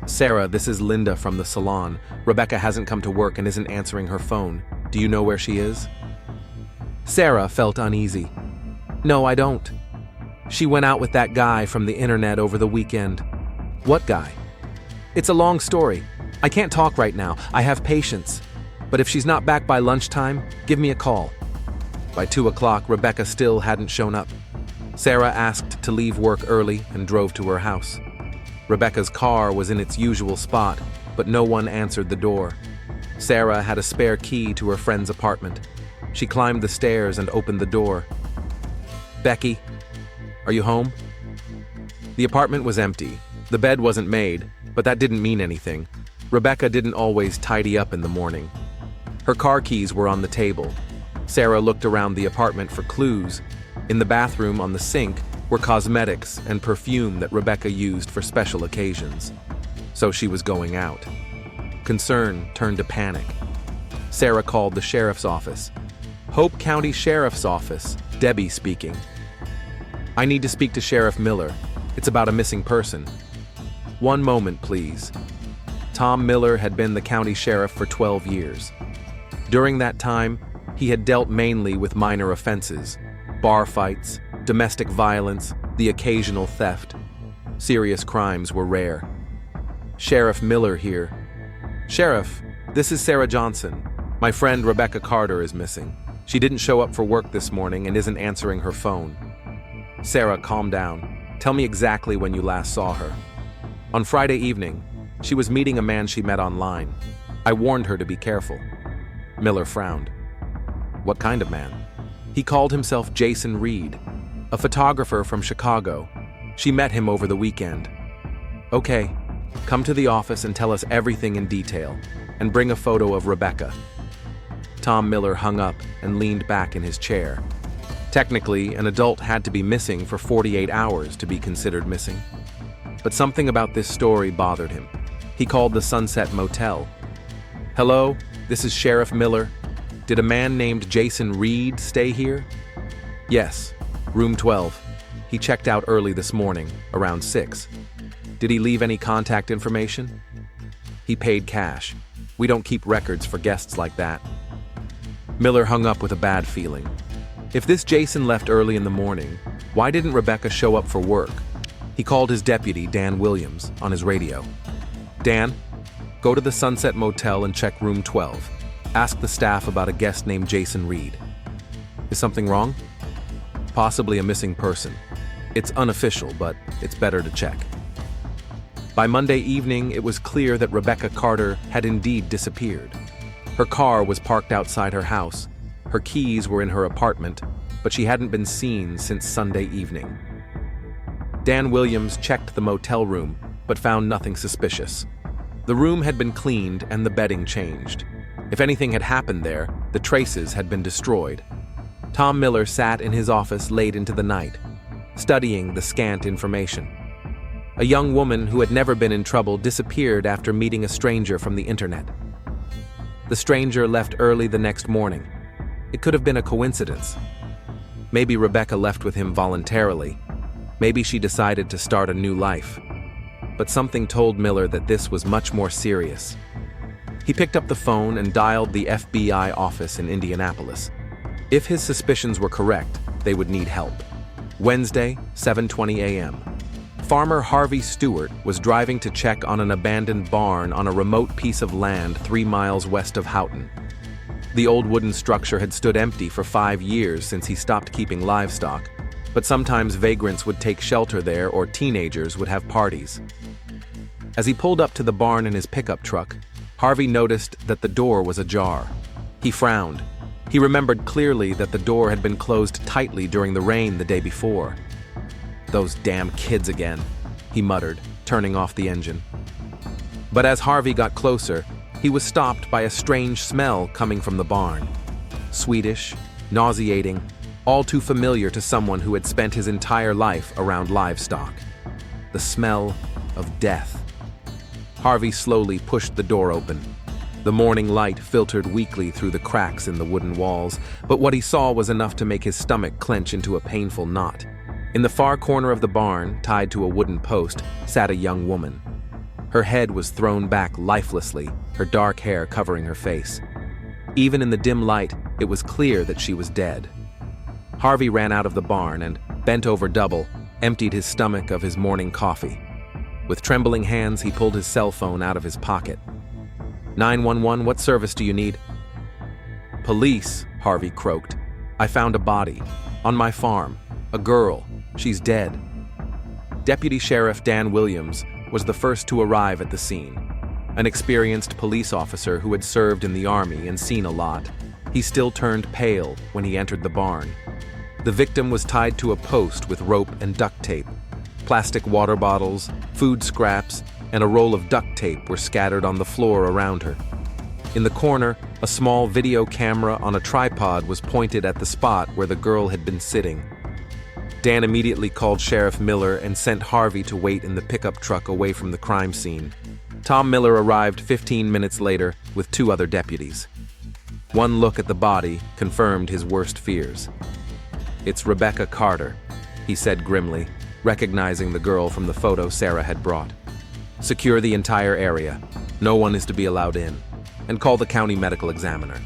"Sarah, this is Linda from the salon. Rebecca hasn't come to work and isn't answering her phone. Do you know where she is?" Sarah felt uneasy. "No, I don't. She went out with that guy from the internet over the weekend." "What guy?" "It's a long story. I can't talk right now. I have patients. But if she's not back by lunchtime, give me a call." By 2 o'clock, Rebecca still hadn't shown up. Sarah asked to leave work early and drove to her house. Rebecca's car was in its usual spot, but no one answered the door. Sarah had a spare key to her friend's apartment. She climbed the stairs and opened the door. "Becky, are you home?" The apartment was empty. The bed wasn't made, but that didn't mean anything. Rebecca didn't always tidy up in the morning. Her car keys were on the table. Sarah looked around the apartment for clues. In the bathroom on the sink were cosmetics and perfume that Rebecca used for special occasions. So she was going out. Concern turned to panic. Sarah called the sheriff's office. "Hope County Sheriff's Office, Debbie speaking." "I need to speak to Sheriff Miller. It's about a missing person." "One moment, please." Tom Miller had been the county sheriff for 12 years. During that time, he had dealt mainly with minor offenses, bar fights, domestic violence, the occasional theft. Serious crimes were rare. "Sheriff Miller here." "Sheriff, this is Sarah Johnson. My friend Rebecca Carter is missing. She didn't show up for work this morning and isn't answering her phone." "Sarah, calm down. Tell me exactly when you last saw her." "On Friday evening. She was meeting a man she met online. I warned her to be careful." Miller frowned. "What kind of man?" "He called himself Jason Reed, a photographer from Chicago. She met him over the weekend." "Okay, come to the office and tell us everything in detail, and bring a photo of Rebecca." Tom Miller hung up and leaned back in his chair. Technically, an adult had to be missing for 48 hours to be considered missing. But something about this story bothered him. He called the Sunset Motel. "Hello, this is Sheriff Miller. Did a man named Jason Reed stay here?" "Yes, room 12. He checked out early this morning, around 6. "Did he leave any contact information?" "He paid cash. We don't keep records for guests like that." Miller hung up with a bad feeling. If this Jason left early in the morning, why didn't Rebecca show up for work? He called his deputy, Dan Williams, on his radio. Dan, go to the Sunset Motel and check room 12. Ask the staff about a guest named Jason Reed. Is something wrong? Possibly a missing person. It's unofficial, but it's better to check. By Monday evening, it was clear that Rebecca Carter had indeed disappeared. Her car was parked outside her house. Her keys were in her apartment, but she hadn't been seen since Sunday evening. Dan Williams checked the motel room, but found nothing suspicious. The room had been cleaned and the bedding changed. If anything had happened there, the traces had been destroyed. Tom Miller sat in his office late into the night, studying the scant information. A young woman who had never been in trouble disappeared after meeting a stranger from the internet. The stranger left early the next morning. It could have been a coincidence. Maybe Rebecca left with him voluntarily. Maybe she decided to start a new life. But something told Miller that this was much more serious. He picked up the phone and dialed the FBI office in Indianapolis. If his suspicions were correct, they would need help. Wednesday, 7:20 a.m. Farmer Harvey Stewart was driving to check on an abandoned barn on a remote piece of land 3 miles west of Hopton. The old wooden structure had stood empty for 5 years since he stopped keeping livestock, but sometimes vagrants would take shelter there or teenagers would have parties. As he pulled up to the barn in his pickup truck, Harvey noticed that the door was ajar. He frowned. He remembered clearly that the door had been closed tightly during the rain the day before. "Those damn kids again," he muttered, turning off the engine. But as Harvey got closer, he was stopped by a strange smell coming from the barn. Sweetish, nauseating, all too familiar to someone who had spent his entire life around livestock. The smell of death. Harvey slowly pushed the door open. The morning light filtered weakly through the cracks in the wooden walls, but what he saw was enough to make his stomach clench into a painful knot. In the far corner of the barn, tied to a wooden post, sat a young woman. Her head was thrown back lifelessly, her dark hair covering her face. Even in the dim light, it was clear that she was dead. Harvey ran out of the barn and, bent over double, emptied his stomach of his morning coffee. With trembling hands, he pulled his cell phone out of his pocket. 911, what service do you need? Police, Harvey croaked. I found a body. On my farm. A girl. She's dead. Deputy Sheriff Dan Williams was the first to arrive at the scene. An experienced police officer who had served in the Army and seen a lot. He still turned pale when he entered the barn. The victim was tied to a post with rope and duct tape. Plastic water bottles, food scraps, and a roll of duct tape were scattered on the floor around her. In the corner, a small video camera on a tripod was pointed at the spot where the girl had been sitting. Dan immediately called Sheriff Miller and sent Harvey to wait in the pickup truck away from the crime scene. Tom Miller arrived 15 minutes later with 2 other deputies. One look at the body confirmed his worst fears. "It's Rebecca Carter," he said grimly, recognizing the girl from the photo Sarah had brought. "Secure the entire area. No one is to be allowed in. And call the county medical examiner."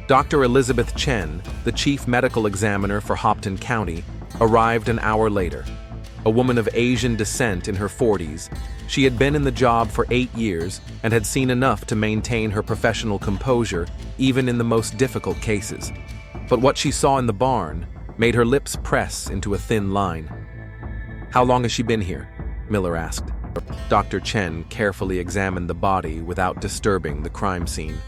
Dr. Elizabeth Chen, the chief medical examiner for Hopton County, arrived an hour later. A woman of Asian descent in her 40s, she had been in the job for 8 years and had seen enough to maintain her professional composure even in the most difficult cases. But what she saw in the barn made her lips press into a thin line. "How long has she been here?" Miller asked. Dr. Chen carefully examined the body without disturbing the crime scene.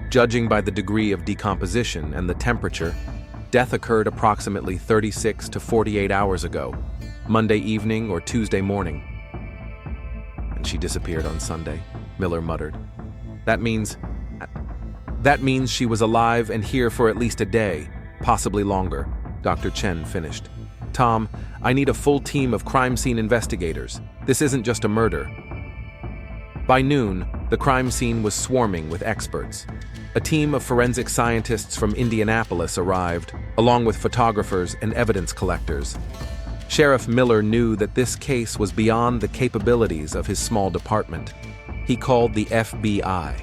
Judging by the degree of decomposition and the temperature, death occurred approximately 36 to 48 hours ago, Monday evening or Tuesday morning. "And she disappeared on Sunday," Miller muttered. That means she was alive and here for at least a day, possibly longer," Dr. Chen finished. "Tom, I need a full team of crime scene investigators. This isn't just a murder." By noon, the crime scene was swarming with experts. A team of forensic scientists from Indianapolis arrived, along with photographers and evidence collectors. Sheriff Miller knew that this case was beyond the capabilities of his small department. He called the FBI.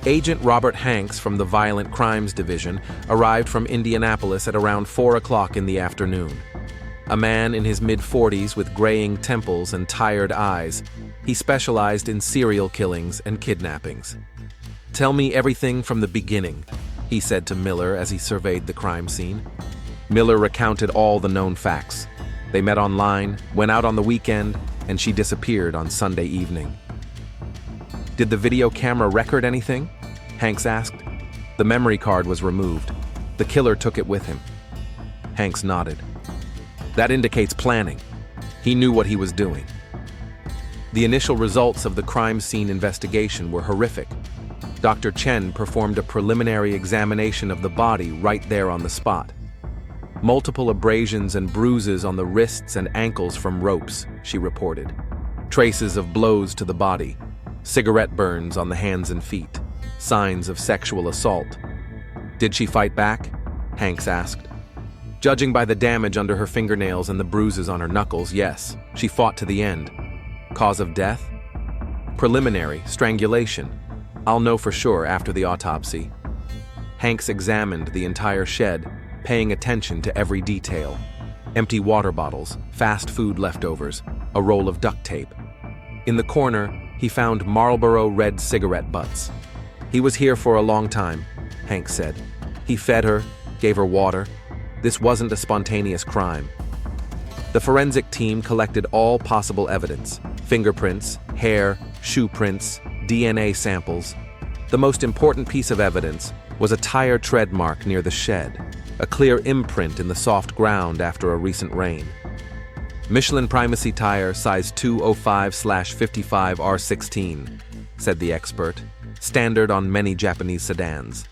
Agent Robert Hanks from the Violent Crimes Division arrived from Indianapolis at around 4 o'clock in the afternoon. A man in his mid-40s with graying temples and tired eyes, He specialized in serial killings and kidnappings. "Tell me everything from the beginning," he said to Miller as he surveyed the crime scene. Miller recounted all the known facts. They met online, went out on the weekend, and she disappeared on Sunday evening. "Did the video camera record anything?" Hanks asked. "The memory card was removed. The killer took it with him." Hanks nodded. "That indicates planning. He knew what he was doing." The initial results of the crime scene investigation were horrific. Dr. Chen performed a preliminary examination of the body right there on the spot. "Multiple abrasions and bruises on the wrists and ankles from ropes," she reported. "Traces of blows to the body, cigarette burns on the hands and feet, signs of sexual assault." "Did she fight back?" Hanks asked. "Judging by the damage under her fingernails and the bruises on her knuckles, yes, she fought to the end." "Cause of death?" "Preliminary, strangulation. I'll know for sure after the autopsy." Hanks examined the entire shed, paying attention to every detail. Empty water bottles, fast food leftovers, a roll of duct tape. In the corner, he found Marlboro red cigarette butts. "He was here for a long time," Hanks said. "He fed her, gave her water. This wasn't a spontaneous crime." The forensic team collected all possible evidence: fingerprints, hair, shoe prints, DNA samples. The most important piece of evidence was a tire tread mark near the shed, a clear imprint in the soft ground after a recent rain. "Michelin Primacy tire, size 205/55 R16, said the expert, standard on many Japanese sedans.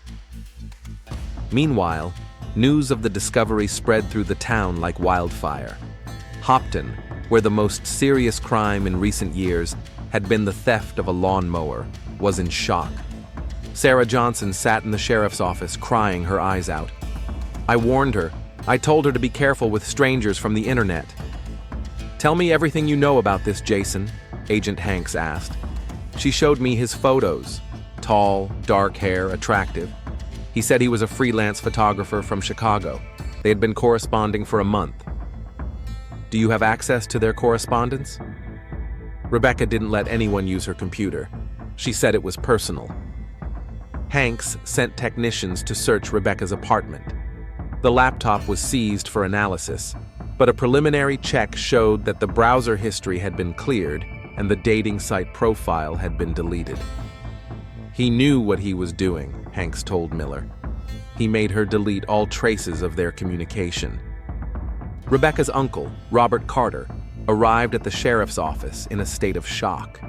Meanwhile, news of the discovery spread through the town like wildfire. Hopton, where the most serious crime in recent years had been the theft of a lawnmower, was in shock. Sarah Johnson sat in the sheriff's office crying her eyes out. "I warned her. I told her to be careful with strangers from the internet." "Tell me everything you know about this Jason," Agent Hanks asked. She showed me his photos. Tall, dark hair, attractive. He said he was a freelance photographer from Chicago. They had been corresponding for a month. "Do you have access to their correspondence?" Rebecca didn't let anyone use her computer. She said it was personal. Hanks sent technicians to search Rebecca's apartment. The laptop was seized for analysis, but a preliminary check showed that the browser history had been cleared and the dating site profile had been deleted. He knew what he was doing, Hanks told Miller. He made her delete all traces of their communication. Rebecca's uncle, Robert Carter, arrived at the sheriff's office in a state of shock.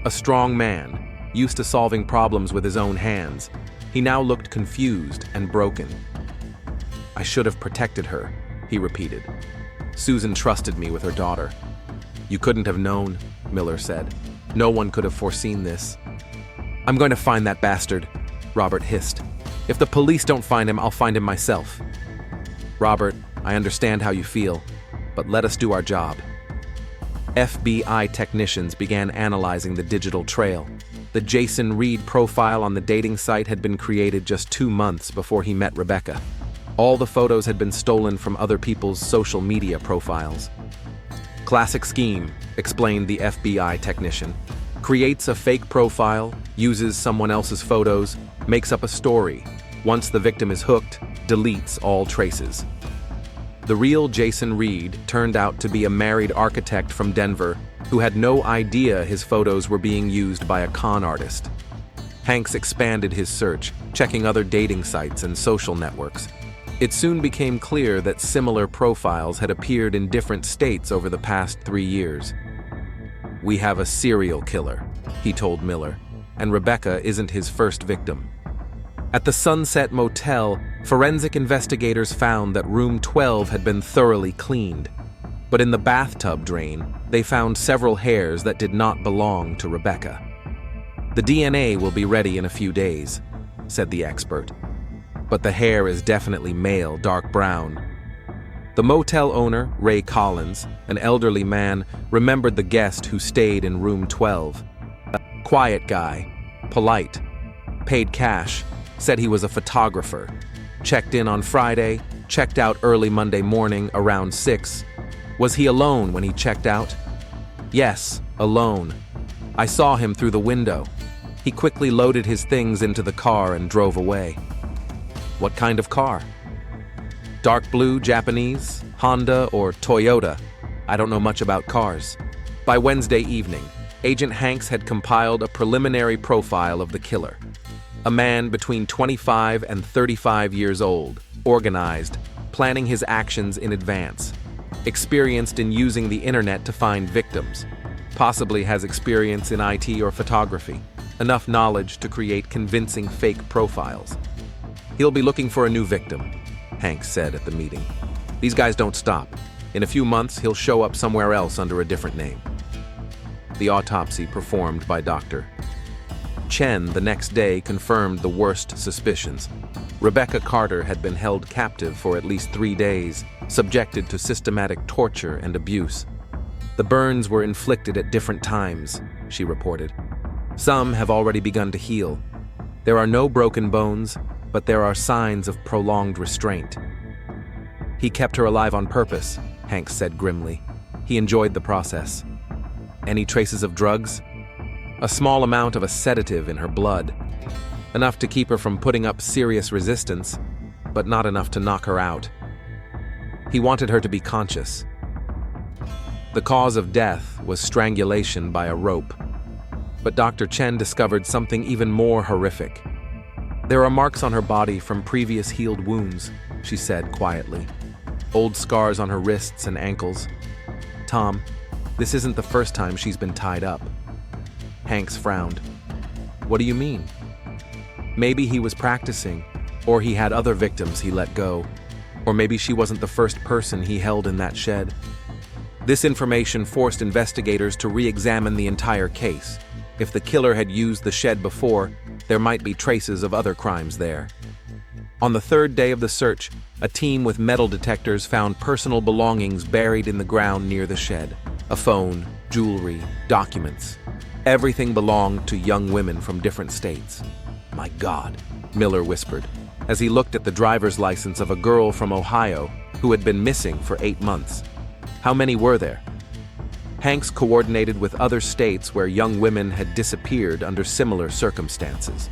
A strong man, used to solving problems with his own hands, he now looked confused and broken. "I should have protected her," he repeated. "Susan trusted me with her daughter." "You couldn't have known," Miller said. "No one could have foreseen this." "I'm going to find that bastard," Robert hissed. "If the police don't find him, I'll find him myself." "Robert, I understand how you feel, but let us do our job." FBI technicians began analyzing the digital trail. The Jason Reed profile on the dating site had been created just 2 months before he met Rebecca. All the photos had been stolen from other people's social media profiles. "Classic scheme," explained the FBI technician. "Creates a fake profile, uses someone else's photos, makes up a story. Once the victim is hooked, deletes all traces." The real Jason Reed turned out to be a married architect from Denver who had no idea his photos were being used by a con artist. Hanks expanded his search, checking other dating sites and social networks. It soon became clear that similar profiles had appeared in different states over the past 3 years. "We have a serial killer," he told Miller, "and Rebecca isn't his first victim." At the Sunset Motel, forensic investigators found that room 12 had been thoroughly cleaned. But in the bathtub drain, they found several hairs that did not belong to Rebecca. "The DNA will be ready in a few days," said the expert. "But the hair is definitely male, dark brown." The motel owner, Ray Collins, an elderly man, remembered the guest who stayed in room 12. A quiet guy, polite, paid cash, said he was a photographer, checked in on Friday, checked out early Monday morning around 6. Was he alone when he checked out? Yes, alone. I saw him through the window. He quickly loaded his things into the car and drove away. What kind of car? Dark blue, Japanese, Honda, or Toyota? I don't know much about cars. By Wednesday evening, Agent Hanks had compiled a preliminary profile of the killer. A man between 25 and 35 years old, organized, planning his actions in advance, experienced in using the internet to find victims, possibly has experience in IT or photography, enough knowledge to create convincing fake profiles. He'll be looking for a new victim, Hanks said at the meeting. These guys don't stop. In a few months, he'll show up somewhere else under a different name. The autopsy performed by Dr. Chen the next day confirmed the worst suspicions. Rebecca Carter had been held captive for at least 3 days, subjected to systematic torture and abuse. The burns were inflicted at different times, she reported. Some have already begun to heal. There are no broken bones, but there are signs of prolonged restraint. He kept her alive on purpose, Hanks said grimly. He enjoyed the process. Any traces of drugs? A small amount of a sedative in her blood. Enough to keep her from putting up serious resistance, but not enough to knock her out. He wanted her to be conscious. The cause of death was strangulation by a rope. But Dr. Chen discovered something even more horrific. There are marks on her body from previous healed wounds, she said quietly. Old scars on her wrists and ankles. Tom, this isn't the first time she's been tied up. Hanks frowned. What do you mean? Maybe he was practicing, or he had other victims he let go, or maybe she wasn't the first person he held in that shed. This information forced investigators to re-examine the entire case. If the killer had used the shed before, there might be traces of other crimes there. On the third day of the search, a team with metal detectors found personal belongings buried in the ground near the shed. A phone, jewelry, documents. Everything belonged to young women from different states. My God, Miller whispered, as he looked at the driver's license of a girl from Ohio who had been missing for 8 months. How many were there? Hanks coordinated with other states where young women had disappeared under similar circumstances.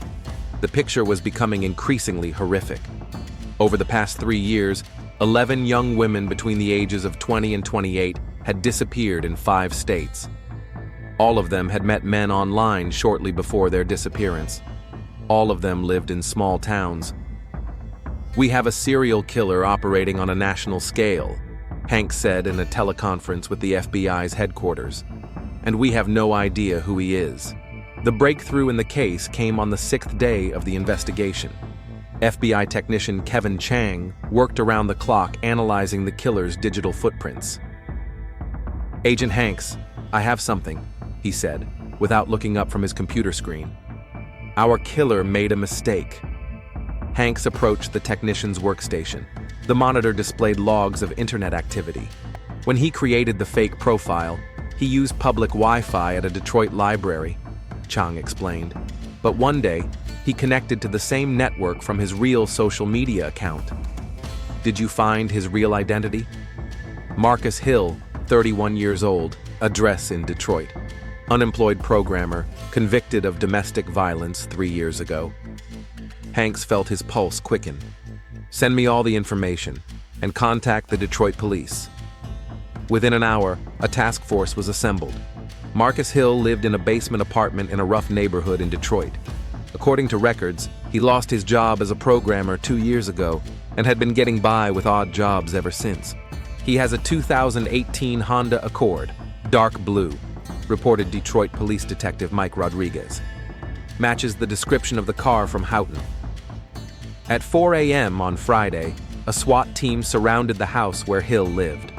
The picture was becoming increasingly horrific. Over the past 3 years, 11 young women between the ages of 20 and 28 had disappeared in 5 states. All of them had met men online shortly before their disappearance. All of them lived in small towns. We have a serial killer operating on a national scale, Hanks said in a teleconference with the FBI's headquarters. And we have no idea who he is. The breakthrough in the case came on the 6th day of the investigation. FBI technician Kevin Chang worked around the clock analyzing the killer's digital footprints. Agent Hanks, I have something, he said, without looking up from his computer screen. Our killer made a mistake. Hanks approached the technician's workstation. The monitor displayed logs of internet activity. When he created the fake profile, he used public Wi-Fi at a Detroit library, Chang explained. But one day, he connected to the same network from his real social media account. Did you find his real identity? Marcus Hill, 31 years old, address in Detroit. Unemployed programmer, convicted of domestic violence 3 years ago. Hanks felt his pulse quicken. Send me all the information, and contact the Detroit police. Within an hour, a task force was assembled. Marcus Hill lived in a basement apartment in a rough neighborhood in Detroit. According to records, he lost his job as a programmer 2 years ago and had been getting by with odd jobs ever since. He has a 2018 Honda Accord, dark blue, reported Detroit Police Detective Mike Rodriguez. Matches the description of the car from Hopton. At 4 a.m. on Friday, a SWAT team surrounded the house where Hill lived.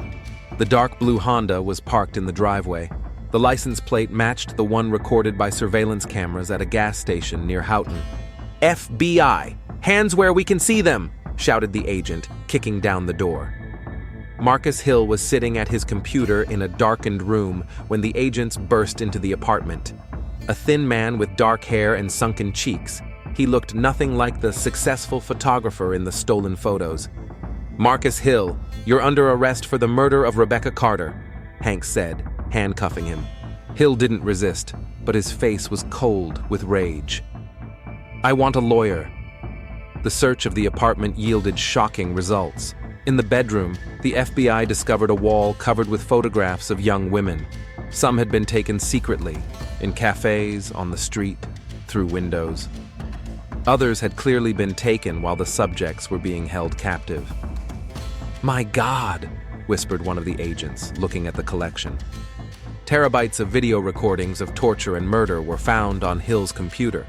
The dark blue Honda was parked in the driveway. The license plate matched the one recorded by surveillance cameras at a gas station near Hopton. FBI! Hands where we can see them! Shouted the agent, kicking down the door. Marcus Hill was sitting at his computer in a darkened room when the agents burst into the apartment. A thin man with dark hair and sunken cheeks, he looked nothing like the successful photographer in the stolen photos. Marcus Hill, you're under arrest for the murder of Rebecca Carter, Hanks said, handcuffing him. Hill didn't resist. but his face was cold with rage. "I want a lawyer." The search of the apartment yielded shocking results. In the bedroom, the FBI discovered a wall covered with photographs of young women. Some had been taken secretly, in cafes, on the street, through windows. Others had clearly been taken while the subjects were being held captive. "My God," whispered one of the agents, looking at the collection. Terabytes of video recordings of torture and murder were found on Hill's computer.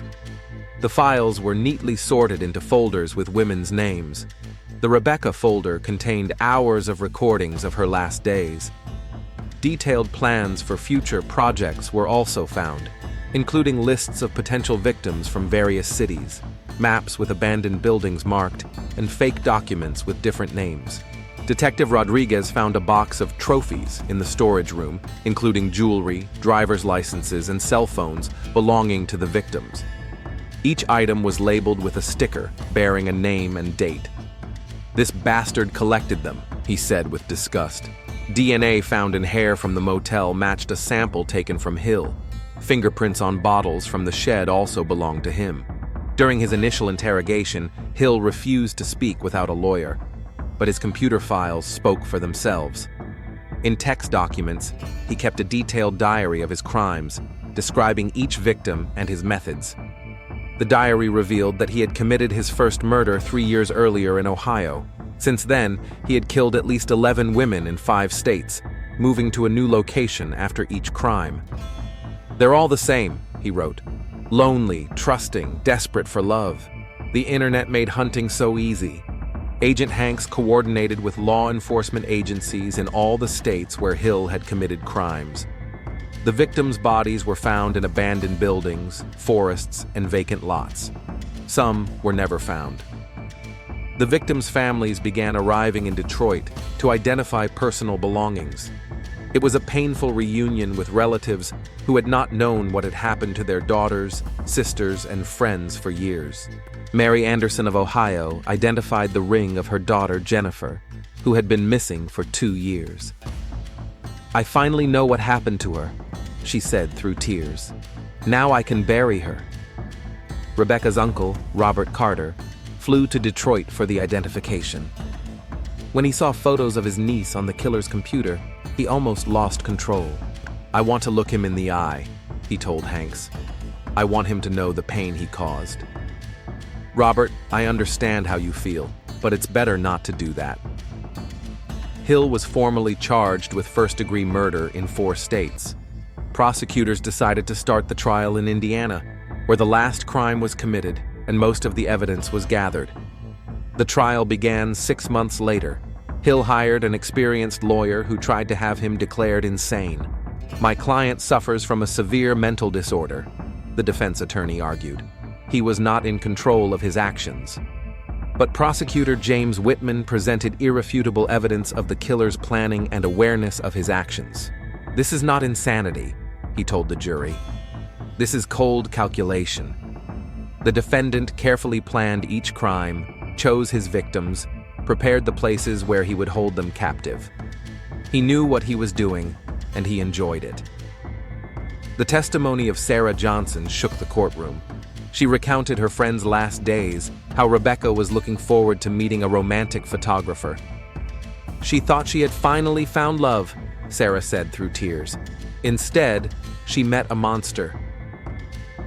The files were neatly sorted into folders with women's names. The Rebecca folder contained hours of recordings of her last days. Detailed plans for future projects were also found, including lists of potential victims from various cities, maps with abandoned buildings marked, and fake documents with different names. Detective Rodriguez found a box of trophies in the storage room, including jewelry, driver's licenses, and cell phones belonging to the victims. Each item was labeled with a sticker bearing a name and date. "This bastard collected them," he said with disgust. DNA found in hair from the motel matched a sample taken from Hill. Fingerprints on bottles from the shed also belonged to him. During his initial interrogation, Hill refused to speak without a lawyer, but his computer files spoke for themselves. In text documents, he kept a detailed diary of his crimes, describing each victim and his methods. The diary revealed that he had committed his first murder 3 years earlier in Ohio. Since then, he had killed at least 11 women in 5 states, moving to a new location after each crime. "They're all the same," he wrote. "Lonely, trusting, desperate for love. The internet made hunting so easy." Agent Hanks coordinated with law enforcement agencies in all the states where Hill had committed crimes. The victims' bodies were found in abandoned buildings, forests, and vacant lots. Some were never found. The victims' families began arriving in Detroit to identify personal belongings. It was a painful reunion with relatives who had not known what had happened to their daughters, sisters, and friends for years. Mary Anderson of Ohio identified the ring of her daughter Jennifer, who had been missing for 2 years. "I finally know what happened to her," she said through tears. "Now I can bury her." Rebecca's uncle, Robert Carter, flew to Detroit for the identification. When he saw photos of his niece on the killer's computer, he almost lost control. "I want to look him in the eye," he told Hanks. "I want him to know the pain he caused." "Robert, I understand how you feel, but it's better not to do that." Hill was formally charged with first-degree murder in 4 states. Prosecutors decided to start the trial in Indiana, where the last crime was committed and most of the evidence was gathered. The trial began 6 months later. Hill hired an experienced lawyer who tried to have him declared insane. "My client suffers from a severe mental disorder," the defense attorney argued. "He was not in control of his actions." But prosecutor James Whitman presented irrefutable evidence of the killer's planning and awareness of his actions. "This is not insanity," he told the jury. "This is cold calculation." The defendant carefully planned each crime, chose his victims, prepared the places where he would hold them captive. He knew what he was doing, and he enjoyed it. The testimony of Sarah Johnson shook the courtroom. She recounted her friend's last days, how Rebecca was looking forward to meeting a romantic photographer. "She thought she had finally found love," Sarah said through tears. "Instead, she met a monster."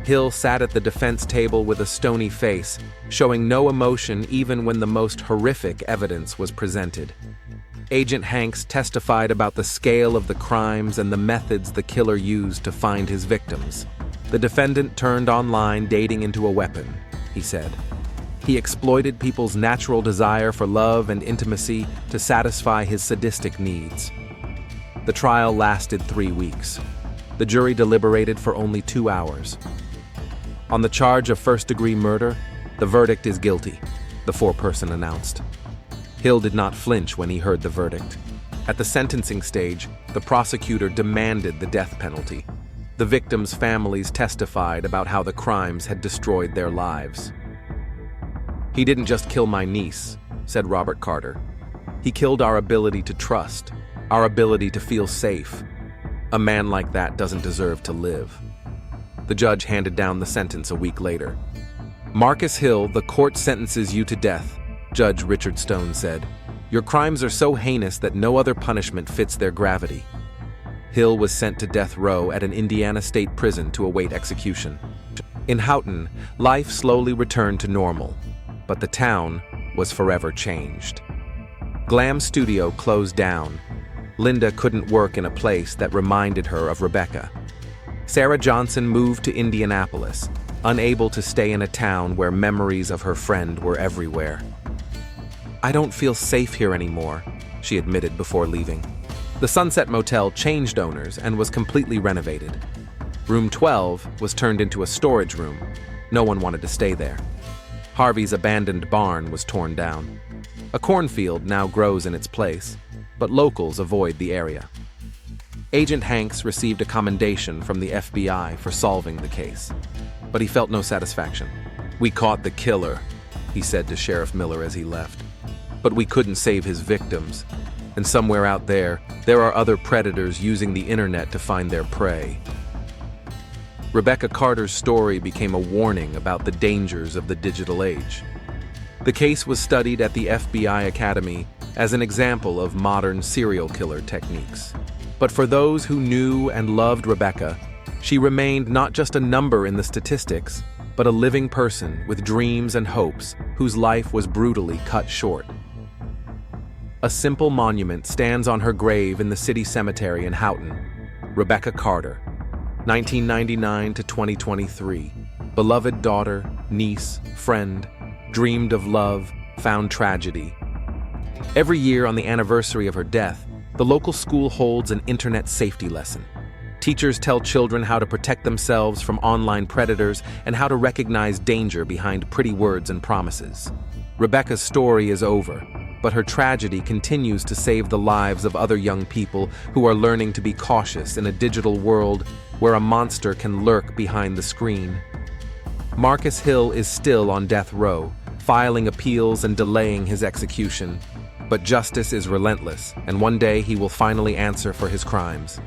Hill sat at the defense table with a stony face, showing no emotion even when the most horrific evidence was presented. Agent Hanks testified about the scale of the crimes and the methods the killer used to find his victims. "The defendant turned online dating into a weapon," he said. "He exploited people's natural desire for love and intimacy to satisfy his sadistic needs." The trial lasted 3 weeks. The jury deliberated for only 2 hours. On the charge of first-degree murder, the verdict is guilty, the foreperson announced. Hill did not flinch when he heard the verdict. At the sentencing stage, the prosecutor demanded the death penalty. The victims' families testified about how the crimes had destroyed their lives. "He didn't just kill my niece," said Robert Carter. "He killed our ability to trust, our ability to feel safe. A man like that doesn't deserve to live." The judge handed down the sentence a week later. "Marcus Hill, the court sentences you to death," Judge Richard Stone said. "Your crimes are so heinous that no other punishment fits their gravity." Hill was sent to death row at an Indiana state prison to await execution. In Hopton, life slowly returned to normal, but the town was forever changed. Glam Studio closed down. Linda couldn't work in a place that reminded her of Rebecca. Sarah Johnson moved to Indianapolis, unable to stay in a town where memories of her friend were everywhere. "I don't feel safe here anymore," she admitted before leaving. The Sunset Motel changed owners and was completely renovated. Room 12 was turned into a storage room. No one wanted to stay there. Harvey's abandoned barn was torn down. A cornfield now grows in its place, but locals avoid the area. Agent Hanks received a commendation from the FBI for solving the case, but he felt no satisfaction. "We caught the killer," he said to Sheriff Miller as he left. "But we couldn't save his victims. And somewhere out there are other predators using the internet to find their prey." Rebecca Carter's story became a warning about the dangers of the digital age. The case was studied at the FBI Academy as an example of modern serial killer techniques. But for those who knew and loved Rebecca, she remained not just a number in the statistics, but a living person with dreams and hopes whose life was brutally cut short. A simple monument stands on her grave in the city cemetery in Hopton. Rebecca Carter, 1999 to 2023. Beloved daughter, niece, friend, dreamed of love, found tragedy. Every year on the anniversary of her death, the local school holds an internet safety lesson. Teachers tell children how to protect themselves from online predators and how to recognize danger behind pretty words and promises. Rebecca's story is over, but her tragedy continues to save the lives of other young people who are learning to be cautious in a digital world where a monster can lurk behind the screen. Marcus Hill is still on death row, filing appeals and delaying his execution. But justice is relentless, and one day he will finally answer for his crimes.